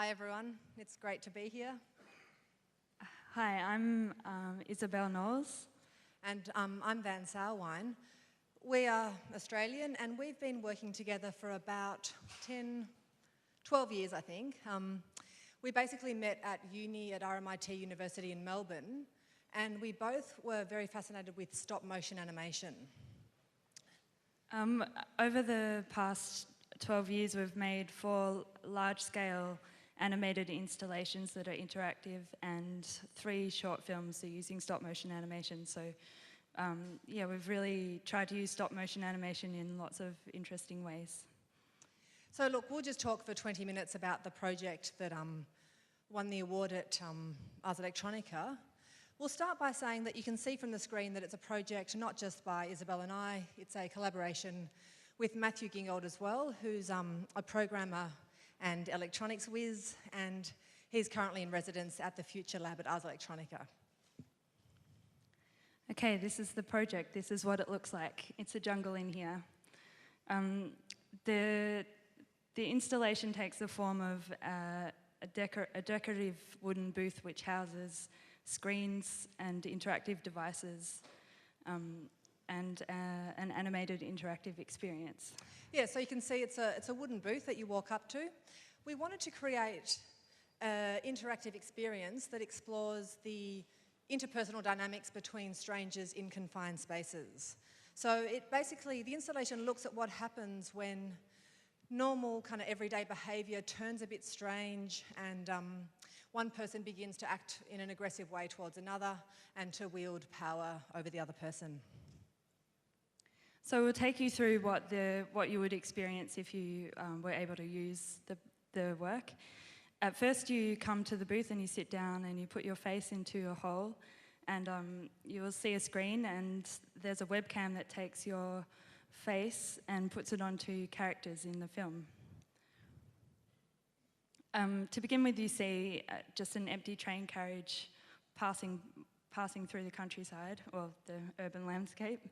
Hi everyone, it's great to be here. Hi, I'm Isobel Knowles. And I'm Van Sauwine. We are Australian and we've been working together for about 12 years, I think. We basically met at uni at RMIT University in Melbourne, and we both were very fascinated with stop motion animation. Over the past 12 years, we've made 4 large-scale animated installations that are interactive and 3 short films that are using stop motion animation. So yeah, we've really tried to use stop motion animation in lots of interesting ways. So look, we'll just talk for 20 minutes about the project that won the award at Ars Electronica. We'll start by saying that you can see from the screen that it's a project not just by Isobel and I, it's a collaboration with Matthew Gingold as well, who's a programmer and electronics whiz, and he's currently in residence at the Future Lab at Ars Electronica. Okay, this is the project. This is what it looks like. It's a jungle in here. The installation takes the form of a decorative wooden booth which houses screens and interactive devices and an animated interactive experience. Yeah, so you can see it's a wooden booth that you walk up to. We wanted to create an interactive experience that explores the interpersonal dynamics between strangers in confined spaces. So the installation looks at what happens when normal kind of everyday behaviour turns a bit strange and one person begins to act in an aggressive way towards another and to wield power over the other person. So we'll take you through what you would experience if you were able to use the work. At first you come to the booth and you sit down and you put your face into a hole, and you will see a screen, and there's a webcam that takes your face and puts it onto characters in the film. To begin with, you see just an empty train carriage passing through the countryside, or the urban landscape.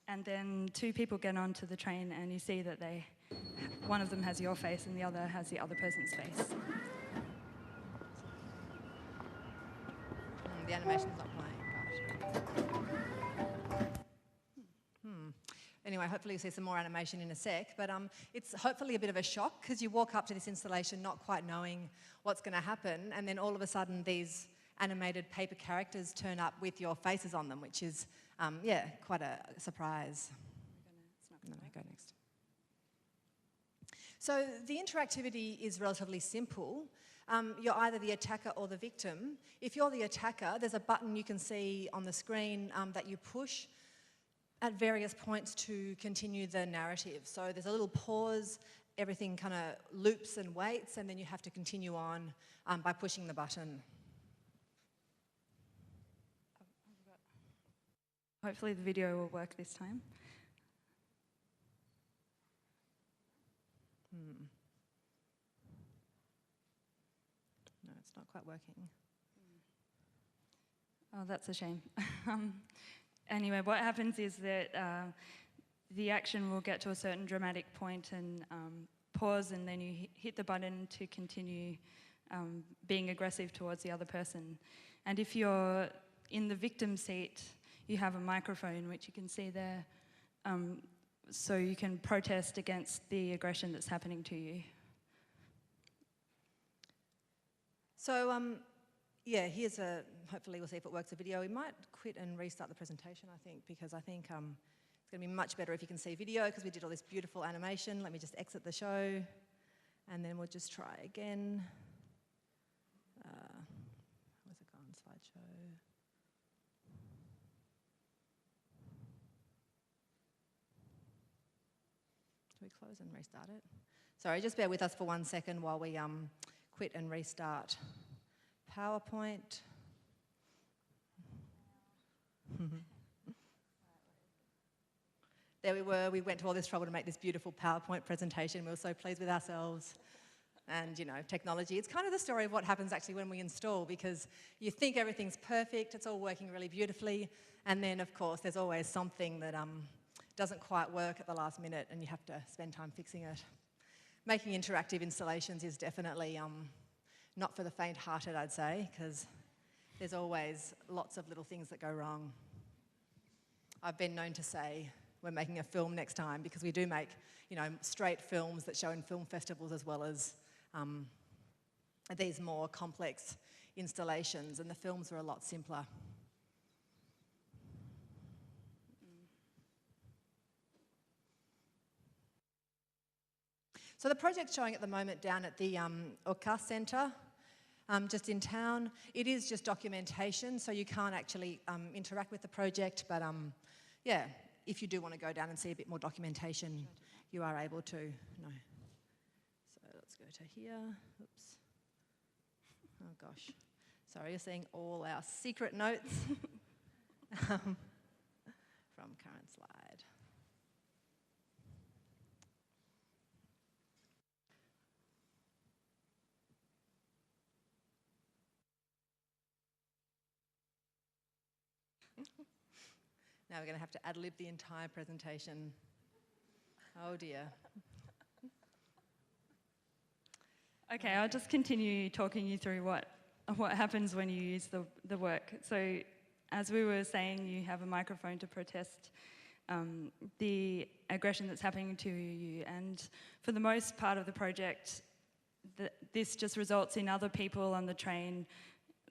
And then 2 people get onto the train and you see that one of them has your face and the other has the other person's face. The animation's not playing, but... Anyway, hopefully you'll see some more animation in a sec, but it's hopefully a bit of a shock because you walk up to this installation not quite knowing what's going to happen, and then all of a sudden these animated paper characters turn up with your faces on them, which is, yeah, quite a surprise. No, go next. So the interactivity is relatively simple. You're either the attacker or the victim. If you're the attacker, there's a button you can see on the screen that you push at various points to continue the narrative. So there's a little pause, everything kind of loops and waits, and then you have to continue on by pushing the button. Hopefully the video will work this time. No, it's not quite working. Oh, that's a shame. Anyway, what happens is that the action will get to a certain dramatic point and pause, and then you hit the button to continue being aggressive towards the other person. And if you're in the victim seat, you have a microphone, which you can see there, so you can protest against the aggression that's happening to you. So, yeah, hopefully we'll see if it works, the video. We might quit and restart the presentation, I think, because I think it's going to be much better if you can see video, because we did all this beautiful animation. Let me just exit the show, and then we'll just try again. Where's it gone? Slideshow. Do we close and restart it? Sorry, just bear with us for 1 second while we quit and restart PowerPoint. There we were. We went to all this trouble to make this beautiful PowerPoint presentation. We were so pleased with ourselves. And, you know, technology, it's kind of the story of what happens actually when we install, because you think everything's perfect, it's all working really beautifully, and then, of course, there's always something that doesn't quite work at the last minute and you have to spend time fixing it. making interactive installations is definitely not for the faint-hearted, I'd say, because there's always lots of little things that go wrong. I've been known to say we're making a film next time, because we do make, straight films that show in film festivals as well as these more complex installations, and the films are a lot simpler. So the project's showing at the moment down at the Oka Centre, just in town. It is just documentation, so you can't actually interact with the project, but yeah, if you do want to go down and see a bit more documentation, you are able to. No. So let's go to here. Oops. Oh gosh. Sorry, you're seeing all our secret notes from current slide. Now we're going to have to ad-lib the entire presentation. Oh dear. Okay, I'll just continue talking you through what happens when you use the work. So, as we were saying, you have a microphone to protest the aggression that's happening to you, and for the most part of the project, this just results in other people on the train,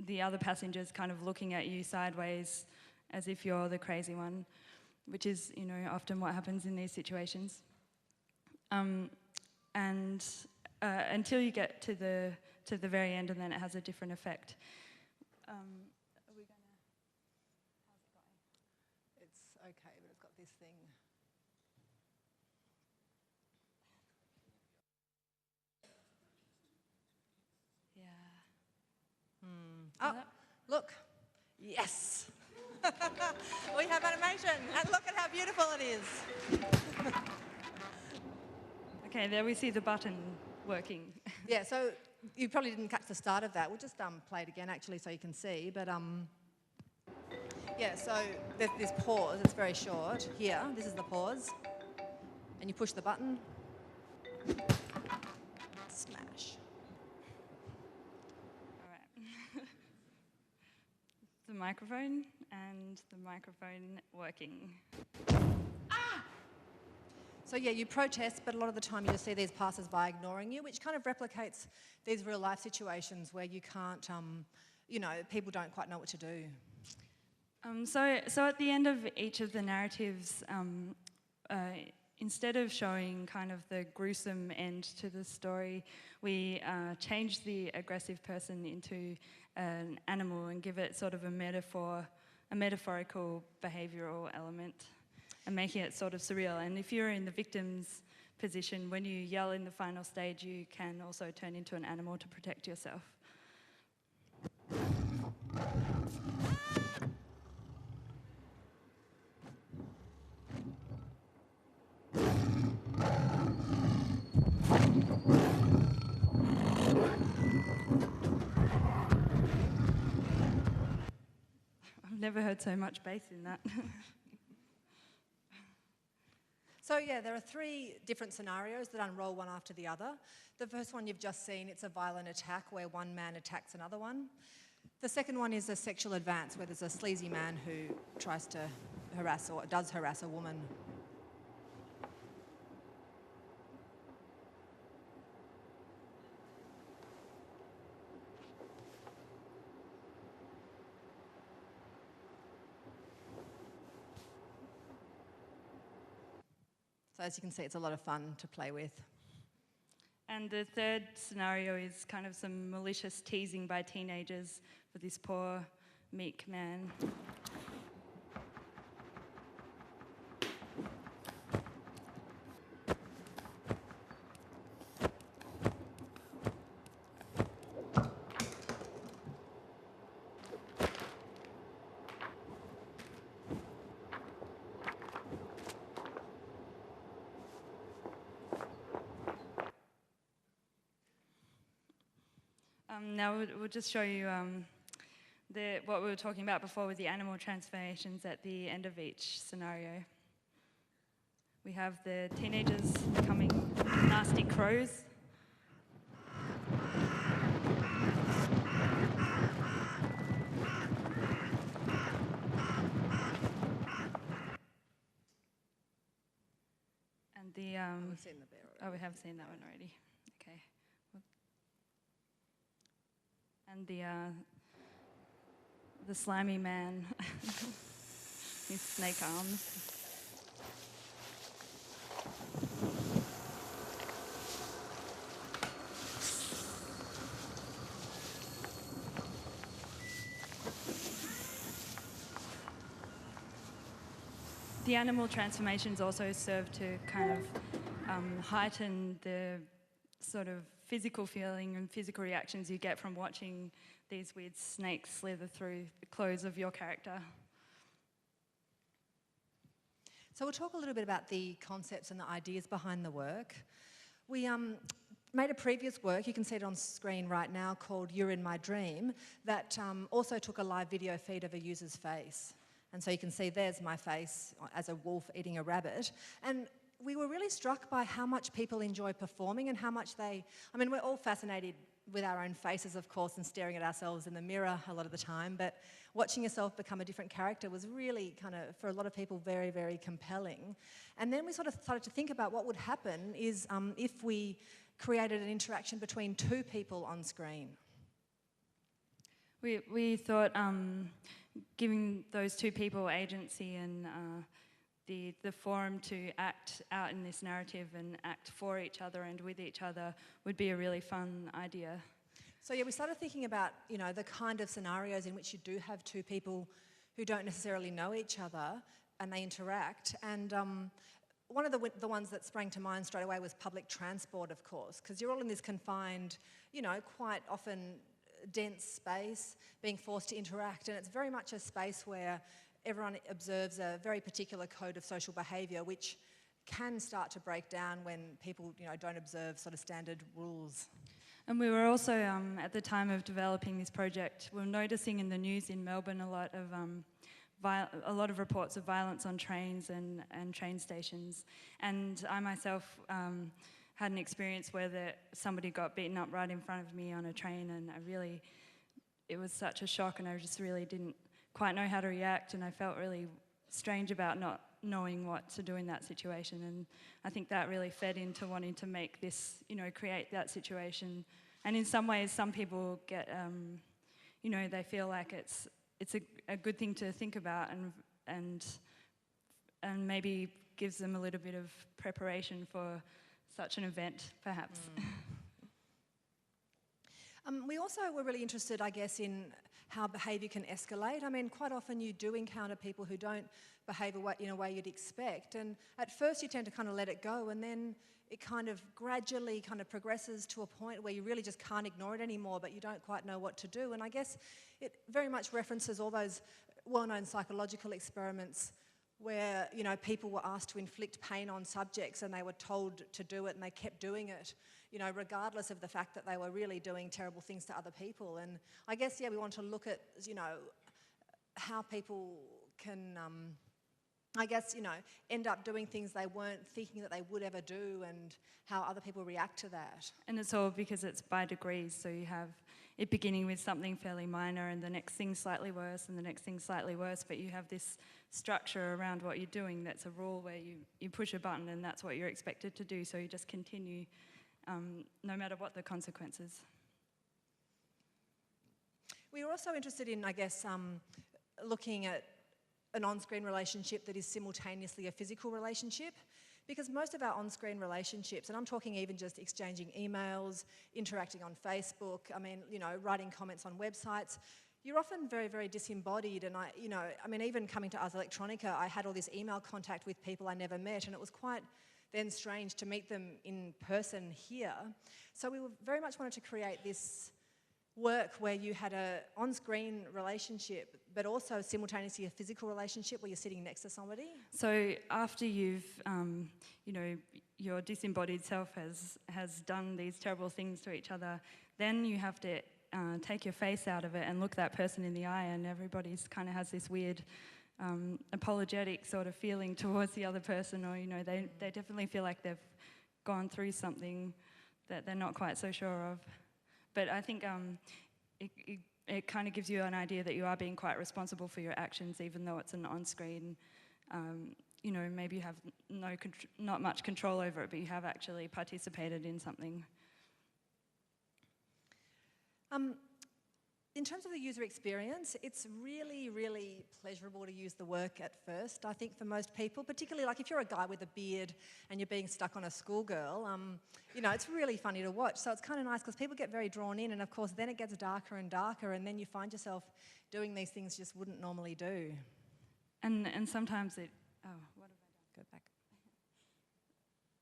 the other passengers kind of looking at you sideways as if you're the crazy one, which is, often what happens in these situations. Until you get to the very end, and then it has a different effect. Are we gonna? How's it going? It's okay, but it's got this thing. Yeah. Oh, look. Yes. We have animation, and look at how beautiful it is. Okay, there we see the button working. Yeah, so you probably didn't catch the start of that. We'll just play it again, actually, so you can see. But yeah, so there's this pause. It's very short. Here, this is the pause, and you push the button. Smash. All right. The microphone and the microphone working. So yeah, you protest, but a lot of the time you just see these passers-by ignoring you, which kind of replicates these real-life situations where you can't, people don't quite know what to do. So at the end of each of the narratives, instead of showing kind of the gruesome end to the story, we change the aggressive person into an animal and give it sort of a metaphorical behavioural element, and making it sort of surreal. And if you're in the victim's position, when you yell in the final stage, you can also turn into an animal to protect yourself. I've never heard so much bass in that. So yeah, there are 3 different scenarios that unroll one after the other. The first one you've just seen, it's a violent attack where one man attacks another one. The second one is a sexual advance where there's a sleazy man who tries to harass or does harass a woman. So as you can see, it's a lot of fun to play with. And the third scenario is kind of some malicious teasing by teenagers for this poor, meek man. Now we'll just show you what we were talking about before with the animal transformations at the end of each scenario. We have the teenagers becoming nasty crows. And the We've seen the bear already. oh, we have seen that one already. Okay. And the slimy man, his snake arms. The animal transformations also serve to kind of heighten the sort of physical feeling and physical reactions you get from watching these weird snakes slither through the clothes of your character. So we'll talk a little bit about the concepts and the ideas behind the work. We made a previous work, you can see it on screen right now, called You're in My Dream, that also took a live video feed of a user's face. And so you can see there's my face as a wolf eating a rabbit. And we were really struck by how much people enjoy performing and how much we're all fascinated with our own faces, of course, and staring at ourselves in the mirror a lot of the time, but watching yourself become a different character was really kind of, for a lot of people, very, very compelling. And then we sort of started to think about what would happen is if we created an interaction between two people on screen. We thought giving those two people agency and the forum to act out in this narrative and act for each other and with each other would be a really fun idea. So yeah, we started thinking about, you know, the kind of scenarios in which you do have two people who don't necessarily know each other and they interact. And one of the ones that sprang to mind straight away was public transport, of course, because you're all in this confined, you know, quite often dense space, being forced to interact, and it's very much a space where everyone observes a very particular code of social behaviour, which can start to break down when people, you know, don't observe sort of standard rules. And we were also, at the time of developing this project, we were noticing in the news in Melbourne a lot of reports of violence on trains and train stations. And I myself had an experience where somebody got beaten up right in front of me on a train, and it was such a shock, and I just really didn't quite know how to react, and I felt really strange about not knowing what to do in that situation. And I think that really fed into wanting to make this, you know, create that situation. And in some ways, some people get, you know, they feel like it's a good thing to think about, and maybe gives them a little bit of preparation for such an event, perhaps. We also were really interested, I guess, in how behaviour can escalate. I mean, quite often you do encounter people who don't behave in a way you'd expect, and at first you tend to kind of let it go, and then it kind of gradually kind of progresses to a point where you really just can't ignore it anymore, but you don't quite know what to do. And I guess it very much references all those well-known psychological experiments where, you know, people were asked to inflict pain on subjects and they were told to do it and they kept doing it, you know, regardless of the fact that they were really doing terrible things to other people. And I guess, yeah, we want to look at, you know, how people can, I guess, you know, end up doing things they weren't thinking that they would ever do, and how other people react to that. And it's all because it's by degrees, so you have it beginning with something fairly minor and the next thing slightly worse and the next thing slightly worse, but you have this structure around what you're doing that's a rule where you push a button and that's what you're expected to do, so you just continue no matter what the consequences. We were also interested in, I guess, looking at an on-screen relationship that is simultaneously a physical relationship, because most of our on-screen relationships, and I'm talking even just exchanging emails, interacting on Facebook, I mean, you know, writing comments on websites, you're often very, very disembodied. And even coming to Ars Electronica, I had all this email contact with people I never met, and it was quite then strange to meet them in person here. So we very much wanted to create this work where you had a on-screen relationship, but also simultaneously a physical relationship where you're sitting next to somebody. So after you've, you know, your disembodied self has done these terrible things to each other, then you have to take your face out of it and look that person in the eye, and everybody's kind of has this weird apologetic sort of feeling towards the other person, or they definitely feel like they've gone through something that they're not quite so sure of. But I think it kind of gives you an idea that you are being quite responsible for your actions, even though it's an on-screen. Maybe you have not much control over it, but you have actually participated in something. In terms of the user experience, it's really, really pleasurable to use the work at first, I think, for most people, particularly like if you're a guy with a beard and you're being stuck on a schoolgirl, it's really funny to watch. So it's kind of nice because people get very drawn in, and of course then it gets darker and darker, and then you find yourself doing these things you just wouldn't normally do. And sometimes it... Oh, what have I done? Go back.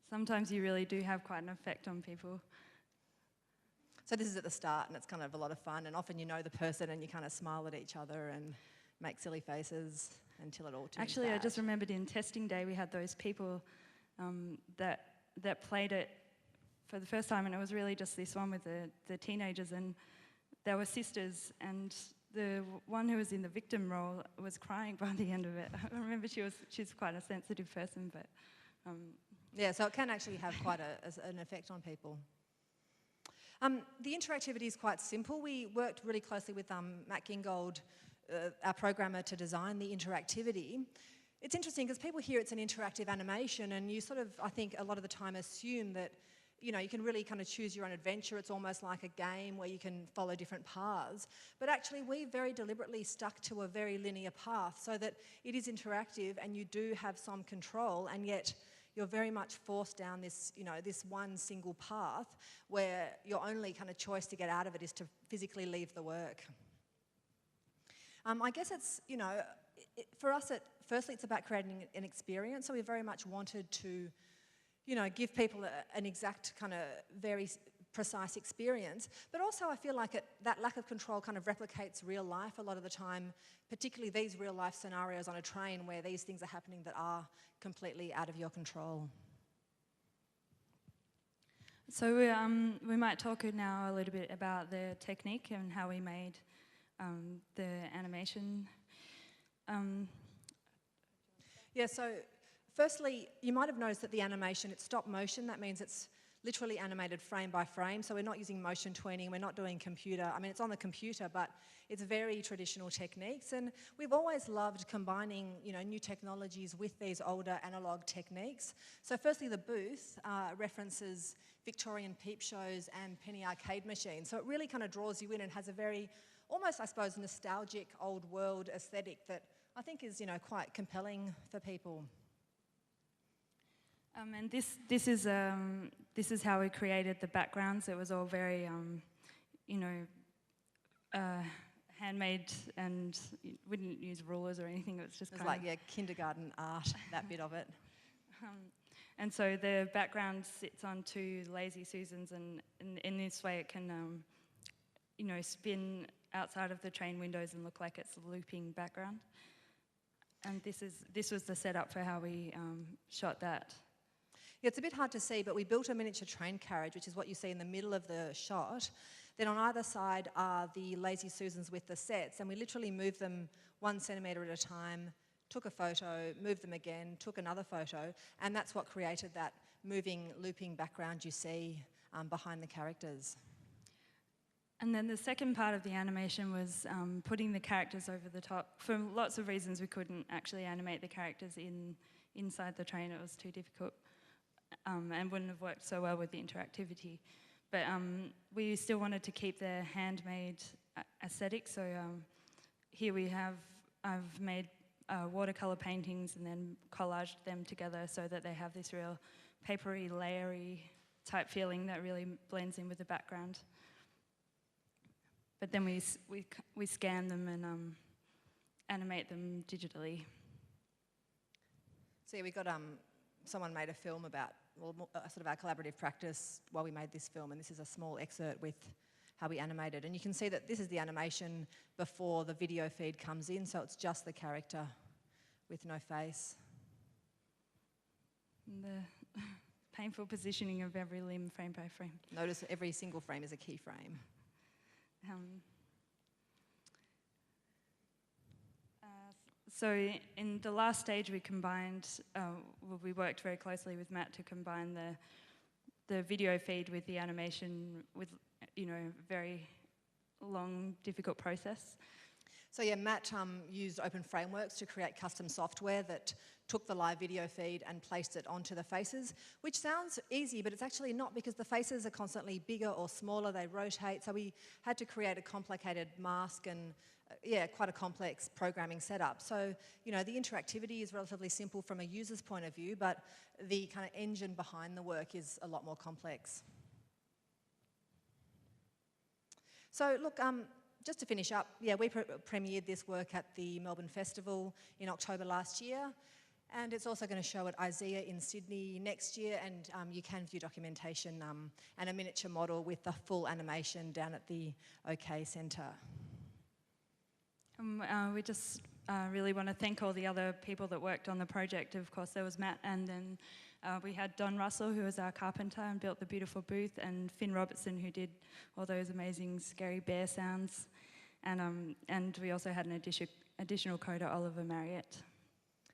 Sometimes you really do have quite an effect on people. So this is at the start, and it's kind of a lot of fun, and often you know the person and you kind of smile at each other and make silly faces until it all turns Actually, bad. I just remembered in testing day we had those people that played it for the first time, and it was really just this one with the teenagers, and they were sisters, and the one who was in the victim role was crying by the end of it. I remember she's quite a sensitive person, but... Yeah, so it can actually have quite an effect on people. The interactivity is quite simple. We worked really closely with Matt Gingold, our programmer, to design the interactivity. It's interesting because people hear it's an interactive animation, and you sort of, I think, a lot of the time assume that, you can really kind of choose your own adventure. It's almost like a game where you can follow different paths. But actually, we very deliberately stuck to a very linear path so that it is interactive and you do have some control, and yet you're very much forced down this, this one single path where your only kind of choice to get out of it is to physically leave the work. I guess it's, for us, firstly, it's about creating an experience. So we very much wanted to, give people an exact kind of very precise experience. But also I feel like that lack of control kind of replicates real life a lot of the time, particularly these real life scenarios on a train where these things are happening that are completely out of your control. So we might talk now a little bit about the technique and how we made the animation. Yeah, so firstly, you might have noticed that the animation, it's stop motion. That means it's literally animated frame by frame, so we're not using motion tweening, we're not doing computer. I mean, it's on the computer, but it's very traditional techniques, and we've always loved combining, new technologies with these older analog techniques. So firstly, the booth references Victorian peep shows and penny arcade machines, so it really kind of draws you in and has a very, almost, I suppose, nostalgic old world aesthetic that I think is, quite compelling for people. And this is how we created the backgrounds. It was all very, handmade, and we didn't use rulers or anything. It was just like kindergarten art, that bit of it. And so the background sits on two lazy Susans, and in this way it can, spin outside of the train windows and look like it's a looping background. And this was the setup for how we shot that. Yeah, it's a bit hard to see, but we built a miniature train carriage, which is what you see in the middle of the shot. Then on either side are the lazy Susans with the sets, and we literally moved them 1 centimetre at a time, took a photo, moved them again, took another photo, and that's what created that moving, looping background you see behind the characters. And then the second part of the animation was putting the characters over the top. For lots of reasons, we couldn't actually animate the characters inside the train. It was too difficult. And wouldn't have worked so well with the interactivity. But we still wanted to keep the handmade aesthetic, so here I've made watercolour paintings and then collaged them together so that they have this real papery, layery type feeling that really blends in with the background. But then we scan them and animate them digitally. So yeah, we got someone made a film about sort of our collaborative practice while we made this film, and this is a small excerpt with how we animated. And you can see that this is the animation before the video feed comes in, so it's just the character with no face. And the painful positioning of every limb frame by frame. Notice every single frame is a keyframe. So in the last stage, we combined, we worked very closely with Matt to combine the video feed with the animation with, very long, difficult process. So yeah, Matt used open frameworks to create custom software that took the live video feed and placed it onto the faces, which sounds easy, but it's actually not, because the faces are constantly bigger or smaller, they rotate, so we had to create a complicated mask and quite a complex programming setup. So, the interactivity is relatively simple from a user's point of view, but the kind of engine behind the work is a lot more complex. So look, just to finish up, we premiered this work at the Melbourne Festival in October last year, and it's also going to show at ISEA in Sydney next year, and you can view documentation and a miniature model with the full animation down at the OK Centre. We just really want to thank all the other people that worked on the project. Of course, there was Matt, and then we had Don Russell, who was our carpenter and built the beautiful booth, and Finn Robertson, who did all those amazing scary bear sounds. And we also had an additional coder, Oliver Marriott.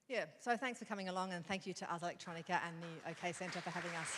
Yeah, so thanks for coming along, and thank you to Electronica and the OK Centre for having us.